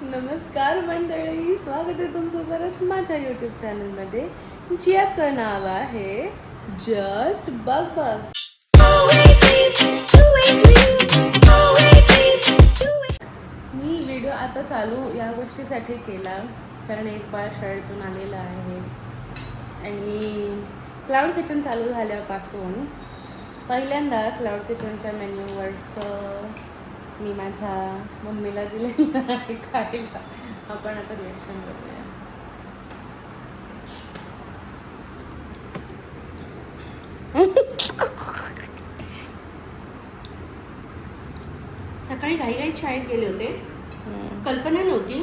नमस्कार मंडळी, स्वागत आहे तुमचं परत माझ्या यूट्यूब चॅनलमध्ये, ज्याचं नाव आहे जस्ट बग बग. मी व्हिडिओ आता चालू या गोष्टीसाठी केला कारण एक बाळ शाळेतून आलेलं आहे आणि क्लाउड किचन चालू झाल्यापासून पहिल्यांदा क्लाउड किचनच्या मेन्यूवरचं मी माझ्या मम्मीला दिलेलं आहे खायला. आपण आता रिॲक्शन करूया. सकाळी घाईघाईत शाळेत गेले होते. कल्पना नव्हती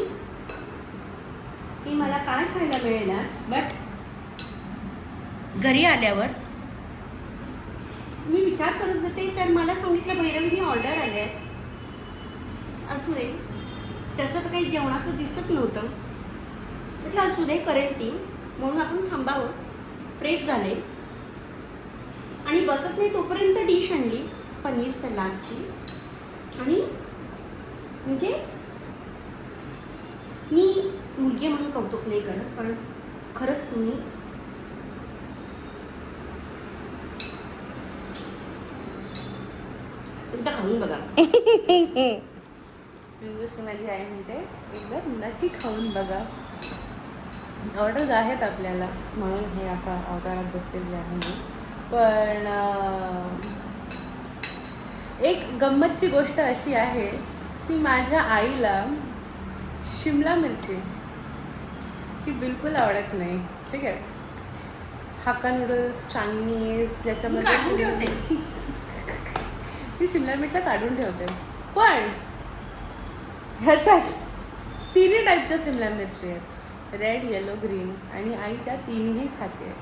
की मला काय खायला मिळेल, बट घरी आल्यावर मी विचार करत होते तर मला सांगितलं भैरवीने ऑर्डर आली आहे. असू दे, तसं तर काही जेवणाचं दिसत नव्हतं. म्हटलं असू दे, करेल ती, म्हणून आपण थांबावं. फ्रेश झाले आणि बसत नाही तोपर्यंत डिश आणली पनीर सलाडची. आणि म्हणजे मी मुलगी म्हणून कौतुक नाही करत, पण खरंच तुम्ही एकदा खाऊन बघा. जशी माझी आई म्हणते एकदा नक्की खाऊन बघा. ऑर्डर्स आहेत आपल्याला म्हणून हे असा ऑर्डरात बसलेली आहे मी. पण एक गंमतची गोष्ट अशी आहे की माझ्या आईला शिमला मिरची ही बिलकुल आवडत नाही. ठीक आहे, हाक्का नूडल्स, चायनीज ज्याच्यामध्ये ती शिमला मिरच्या काढून ठेवते. पण ह्याच्यात तिन्ही टाईपच्या शिमला मिरची आहेत, रेड, येलो, ग्रीन, आणि आई त्या तिन्ही खाते.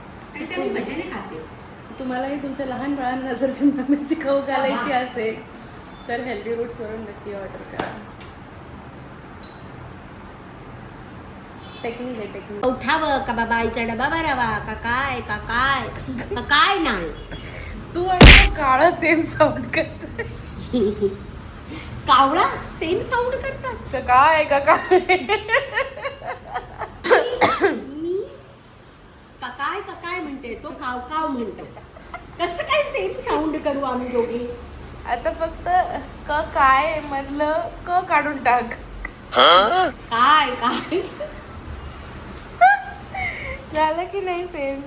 मजेने खाते. तुम्हालाही तुमच्या लहान बाळांना जर शिमला मिरची खाऊ घालायची असेल तर हेल्दी रूट्सवरून नक्की ऑर्डर करा. टेक्निक आहे, टेक्निक. उठावं का बाबा, आईचा डबा भरावा का काय का काय का काय नाही. तू आणि काळा सेम साऊंड करत. कावळा सेम साऊंड करतात का काय का काय. मी ककाय ककाय म्हणते, तो काव काव म्हणतो. कसं काय सेम साऊंड करू आम्ही दोघी. आता फक्त क काय मधलं क काढून टाक. काय काय झालं की नाही सेम.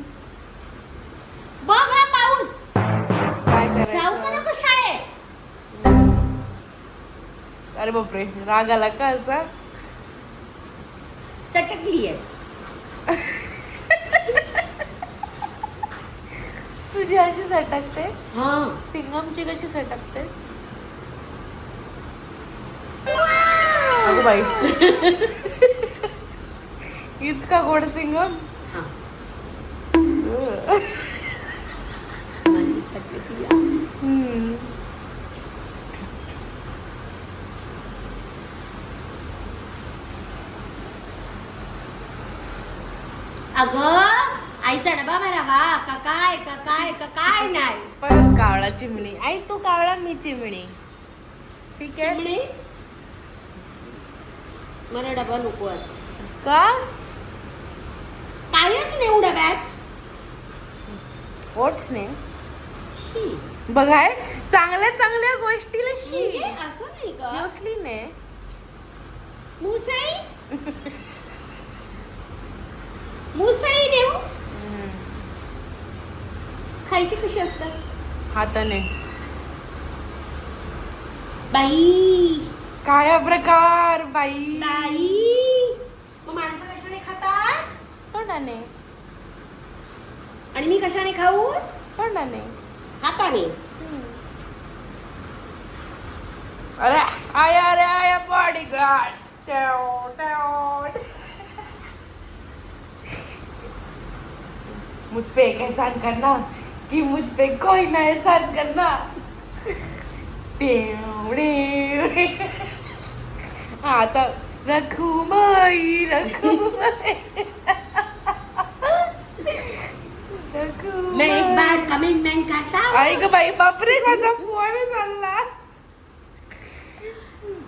बघ हा पाऊस. काय जाऊ का करायचं. नको शाळेत. अरे बापरे, राग आला का असा. सटकली आहे तुझी अशी सटकते. हा. सिंगमची कशी सटकते. अगं बाई. इतका गोड सिंगम. हा. माझी सटकली आहे. अगं आईचा डबा भरावा का काय का काय का काय नाही. परत कावळा चिमणी. आई तू कावळा मी चिमणी. ठीक आहे. चिमणी, मला डबा नको आज. का कायच नाही डब्यात. ओट्स ने शी. बघाय चांगल्या चांगल्या गोष्टीला शी. म्हणजे असं नाही का. मोस्टली ने मुसळी मुसळी देऊ. खायची कशी असतात. हाताने. बाई काय प्रकार बाई. बाई, मग माणसं कशाने खातात. तोंडाने. आणि मी कशाने खाऊ. तोंडाने. हाताने. अरे आया रे आया बॉडीगार्ड. मुझ पे एक एहसान करना कि मुझ पे कोई ना एहसान करना. आता रखुमाई रखुमाई. मैं एक बार कमिटमेंट करता हूं. आई ग बाई, बापरे, माझा फोन चालला.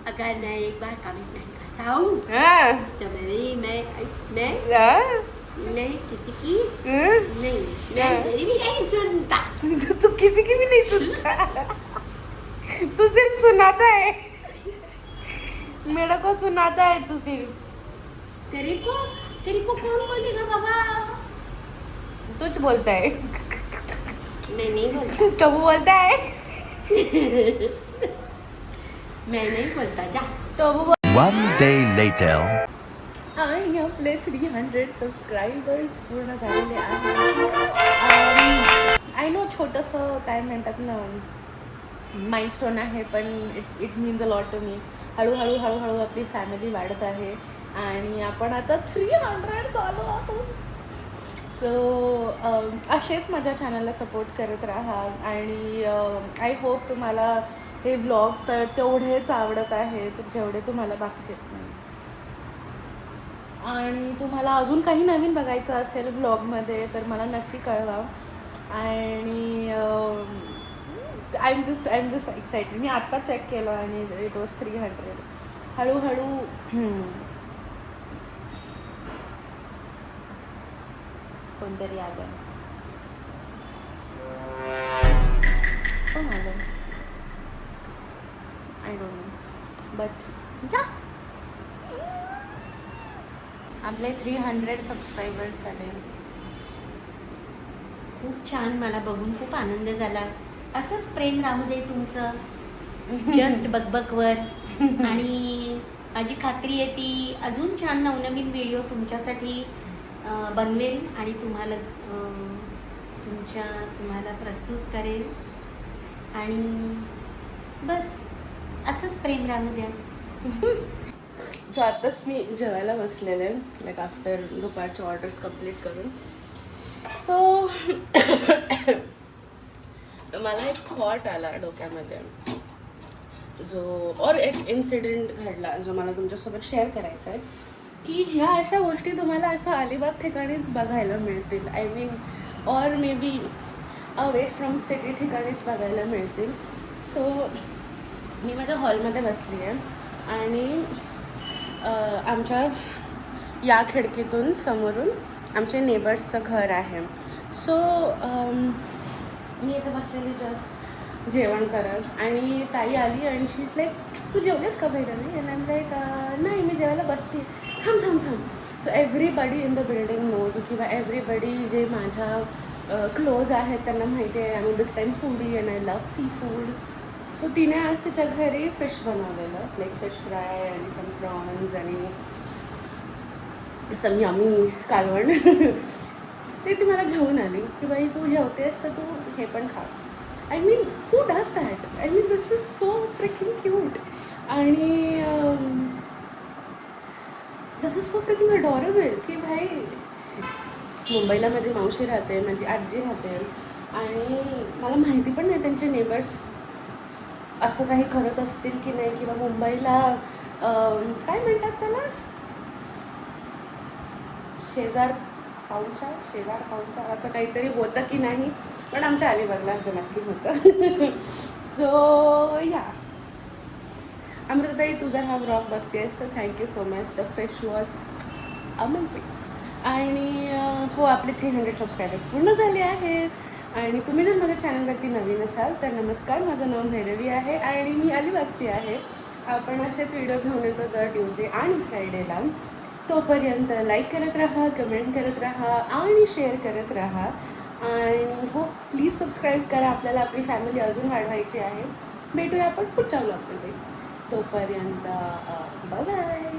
अगर मैं एक बार कमिटमेंट करता हूँ हाँ, तो मैं हाँ, मैं किसी की हाँ। नहीं, मैं मेरी भी नहीं सुनता। तू किसी की भी नहीं सुनता, तू सिर्फ सुनाता है, मेरे को सुनाता है तू सिर्फ। तेरे को कौन बोलेगा बाबा? तुझ बोलता है, मैं नहीं बोलता। टबू बोलता है, मैं नहीं बोलता जा। Tabu One day later. आणि आपले 300 सबस्क्रायबर्स पूर्ण झालेले आहेत. आय नो छोटंसं काय म्हणतात ना माइलस्टोन आहे, पण it means a lot to me. हळूहळू हळूहळू आपली फॅमिली वाढत आहे आणि आपण आता 300 चालू आहोत. सो असेच माझ्या चॅनलला सपोर्ट करत राहा आणि आय होप तुम्हाला हे व्लॉग्स तर तेवढेच आवडत आहेत जेवढे तुम्हाला बाकीचे. आणि तुम्हाला अजून काही नवीन बघायचं असेल व्लॉगमध्ये तर मला नक्की कळवा. आणि आय एम जस्ट एक्सायटेड. मी आत्ता चेक केलं आणि इट वॉज 300. हळूहळू कोणतरी आलं. कोण आलं आय डोंट नो बट या आपले 300 सबस्क्रायबर्स आले. खूप छान, मला बघून खूप आनंद झाला. असंच प्रेम राहू दे तुमचं जस्ट बकबकवर. आणि माझी खात्री आहे ती अजून छान नवनवीन व्हिडिओ तुमच्यासाठी बनवेल आणि तुम्हाला प्रस्तुत करेल. आणि बस असंच प्रेम राहू द्या. सो आत्ताच मी जेवायला बसलेले लाईक आफ्टर दुपारचे ऑर्डर्स कंप्लीट करून. सो मला एक थॉट आला डोक्यामध्ये एक इन्सिडेंट घडला जो मला तुमच्यासोबत शेअर करायचा आहे की ह्या अशा गोष्टी तुम्हाला असं अलिबाग ठिकाणीच बघायला मिळतील. I mean or may be away from city ठिकाणीच बघायला मिळतील. सो मी माझ्या हॉलमध्ये बसली आहे आणि आमच्या या खिडकीतून समोरून आमचे नेबर्सचं घर आहे. सो मी इथे बसलेली जस्ट जेवण करत आणि ताई आली आणि शी इज लाईक तू जेवलेस का भैरवी? आणि आय एम लाईक नाही मी जेवायला बसली. थांब थांब थांब. So everybody in the building knows किंवा एव्हरीबडी जे माझ्या क्लोज आहेत त्यांना माहिती आहे I am big time foodie and I love seafood. So तिने आज तिच्या घरी फिश बनवलेलं लाईक फिश फ्राय आणि सम प्रॉन्स आणि सम यमी कालवण. ते ती मला घेऊन आली की बाई तू जेवतेस तर तू हे पण खा. I mean who does that? I mean this is so fricking cute आणि दिस इज सो फ्रिकिंग अडॉरेबल की भाई मुंबईला माझी मावशी राहते, माझी आजी राहते आणि मला माहिती पण नाही त्यांचे नेबर्स असं काही करत असतील की नाही किंवा मुंबईला काय म्हणतात त्याला शेजार पाहुणचार असं काहीतरी होतं की नाही. पण आमच्या अलिबागला असं नक्की होतं. सो या अमृताताई तुझा हा ब्लॉग बघतेस तर thank you so much. The fish was amazing. आणि हो आपले 300 सबस्क्रायबर्स पूर्ण झाले आहेत. आणि तुम्ही जर माझ्या चॅनलवरती नवीन असाल तर नमस्कार, माझं नाव भैरवी आहे आणि मी अलिबागची आहे. आपण असेच व्हिडिओ घेऊन येतो दर ट्यूजडे आणि फ्रायडेला. तोपर्यंत लाईक करत राहा, कमेंट करत राहा आणि शेअर करत राहा. आणि हो प्लीज सबस्क्राईब करा. आपल्याला आपली फॅमिली अजून वाढवायची आहे. भेटूया आपण पुढच्या व्लॉगमध्ये. तोपर्यंत बाय बाय.